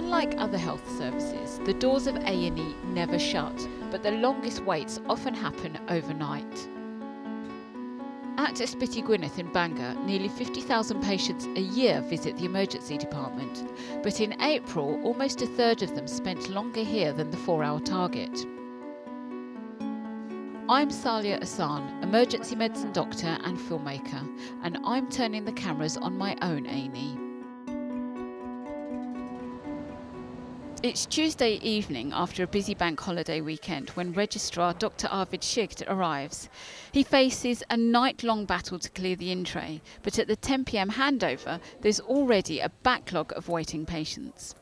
Unlike other health services, the doors of A&E never shut, but the longest waits often happen overnight. At Ysbyty Gwynedd in Bangor, nearly 50,000 patients a year visit the emergency department, but in April, almost a third of them spent longer here than the 4-hour target. I'm Saleyha Ahsan, emergency medicine doctor and filmmaker, and I'm turning the cameras on my own A&E. It's Tuesday evening after a busy bank holiday weekend when Registrar Dr Arvid Shigd arrives. He faces a night-long battle to clear the in-tray, but at the 10 p.m. handover, there's already a backlog of waiting patients.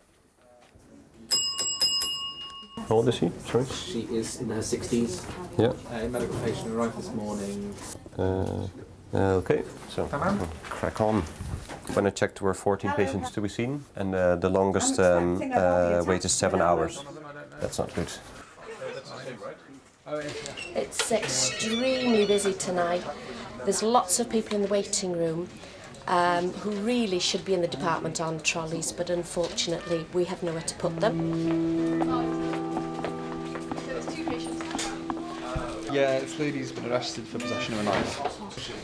How old is she? Sorry? She is in her 60s. Yeah. A medical patient arrived this morning. Okay, so we'll crack on. When I checked, there were 14 patients to be seen, and the longest wait is 7 hours. That's not good. It's extremely busy tonight. There's lots of people in the waiting room who really should be in the department on trolleys, but unfortunately we have nowhere to put them. Yeah, this lady's been arrested for possession of a knife,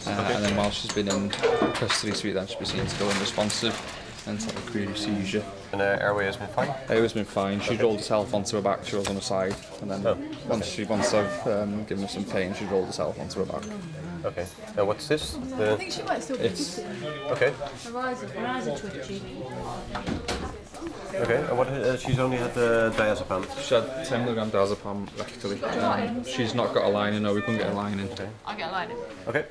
and then while she's been in custody suite, then she's been seen to go unresponsive and to have a creative seizure. And airway has been fine? Airway's been fine. She rolled herself onto her back, she was on her side, and then once I've given her some pain, she rolled herself onto her back. Okay. Now what's this? I think she might still be twitching. Okay. Her eyes are twitchy. Okay, and what, she's only had diazepam? She had 10 mg diazepam rectally. She's not got a line in, no, we couldn't get a line in. Okay. I'll get a line in. Okay.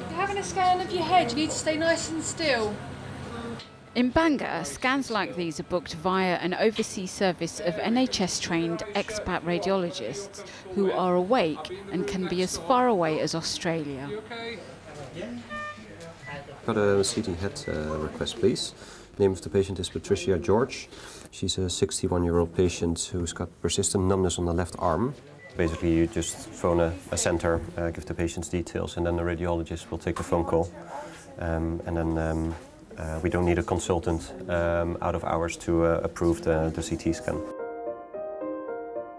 You're having a scan of your head, you need to stay nice and still. In Bangor, scans like these are booked via an overseas service of NHS-trained expat radiologists who are awake and can be as far away as Australia. Got a CT head request, please. Name of the patient is Patricia George. She's a 61-year-old patient who's got persistent numbness on the left arm. Basically, you just phone a center, give the patient's details, and then the radiologist will take the phone call. And then we don't need a consultant out of hours to approve the CT scan.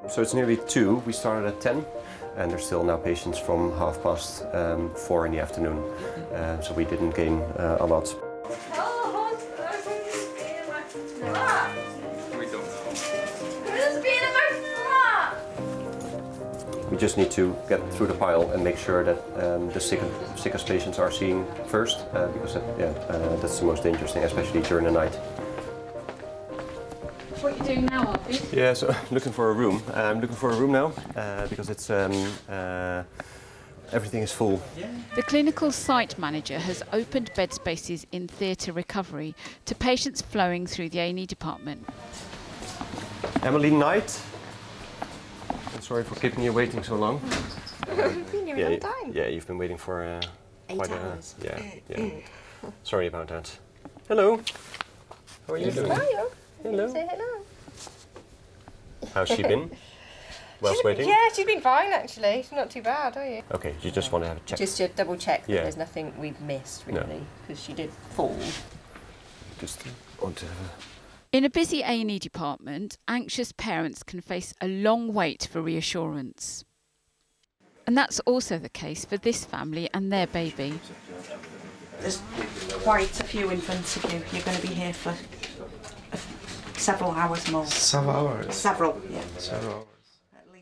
So it's nearly 2. We started at 10, and there's still now patients from 4:30 in the afternoon. So we didn't gain a lot. We just need to get through the pile and make sure that the sickest patients are seen first, because that's the most dangerous thing, especially during the night. What are you doing now, Arvid? Yeah, so looking for a room. I'm looking for a room now because it's everything is full. The clinical site manager has opened bed spaces in theatre recovery to patients flowing through the A&E department. Emily Knight. I'm sorry for keeping you waiting so long. We've been here a long time. Yeah, you've been waiting for 8 quite hours. Yeah. Sorry about that. Hello. How are you doing? Hello. Hello. Say hello. How's she been? Whilst waiting? Yeah, she's been fine actually. She's not too bad, are you? Okay, you just want to have a check. Just to double check that Yeah. there's nothing we've missed really, because she did fall. Just want to have a... In a busy A&E department, anxious parents can face a long wait for reassurance. And that's also the case for this family and their baby. There's quite a few infants of you. You're going to be here for several hours more. Several hours? Several, yeah. Several hours.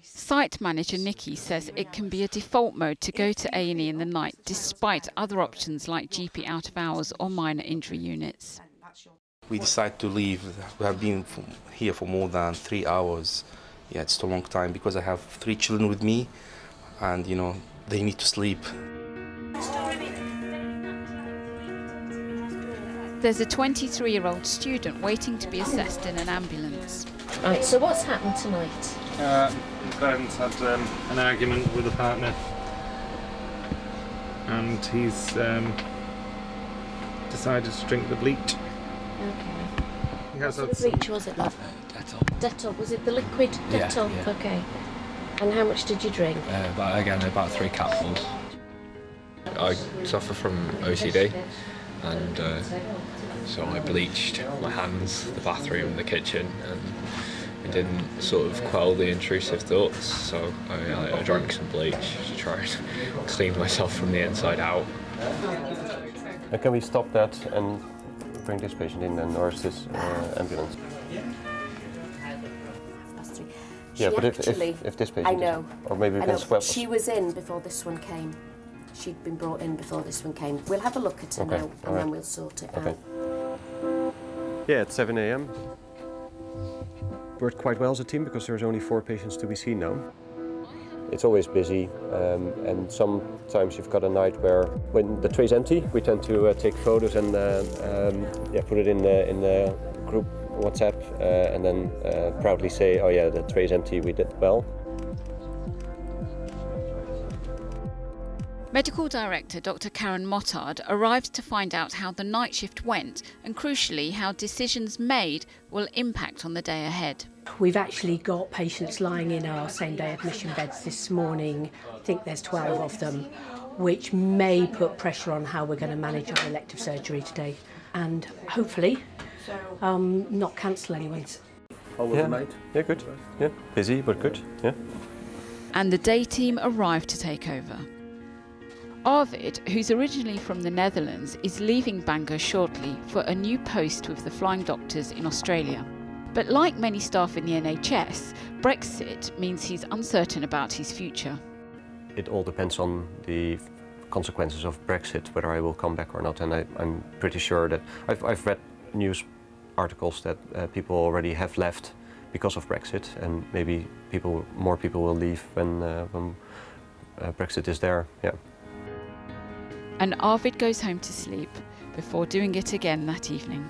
Site manager Nikki says it can be a default mode to go to A&E in the night, despite other options like GP out of hours or minor injury units. We decided to leave. We have been here for more than 3 hours. Yeah, it's a long time because I have 3 children with me, and you know they need to sleep. There's a 23-year-old student waiting to be assessed in an ambulance. Right, so what's happened tonight? The client's had an argument with a partner, and he's decided to drink the bleach. Okay. He has What sort of bleach was it, love? Dettol. Dettol, was it the liquid Dettol? Yeah. Okay. And how much did you drink? About 3 capfuls. I suffer from OCD, and so I bleached my hands, the bathroom, the kitchen, and it didn't sort of quell the intrusive thoughts, so I drank some bleach to try and clean myself from the inside out. And can we stop that and bring this patient in then, or is this ambulance? Yeah, but if this patient, I know, or maybe we can swap. She was in before this one came. She'd been brought in before this one came. We'll have a look at her now, and then we'll sort it out. Yeah, at 7 a.m. Worked quite well as a team because there's only 4 patients to be seen now. It's always busy, and sometimes you've got a night where, when the tray's empty, we tend to take photos and put it in the group WhatsApp, and then proudly say, "Oh yeah, the tray's empty. We did well." Medical Director Dr. Karen Mottard arrived to find out how the night shift went and, crucially, how decisions made will impact on the day ahead. We've actually got patients lying in our same-day admission beds this morning. I think there's 12 of them, which may put pressure on how we're going to manage our elective surgery today, and hopefully not cancel anyone. How was the night? Yeah, good. Yeah, busy but good. Yeah. And the day team arrived to take over. Arvid, who's originally from the Netherlands, is leaving Bangor shortly for a new post with the Flying Doctors in Australia. But like many staff in the NHS, Brexit means he's uncertain about his future. It all depends on the consequences of Brexit, whether I will come back or not, and I'm pretty sure that I've read news articles that people already have left because of Brexit, and maybe more people will leave when Brexit is there. Yeah. And Arvid goes home to sleep before doing it again that evening.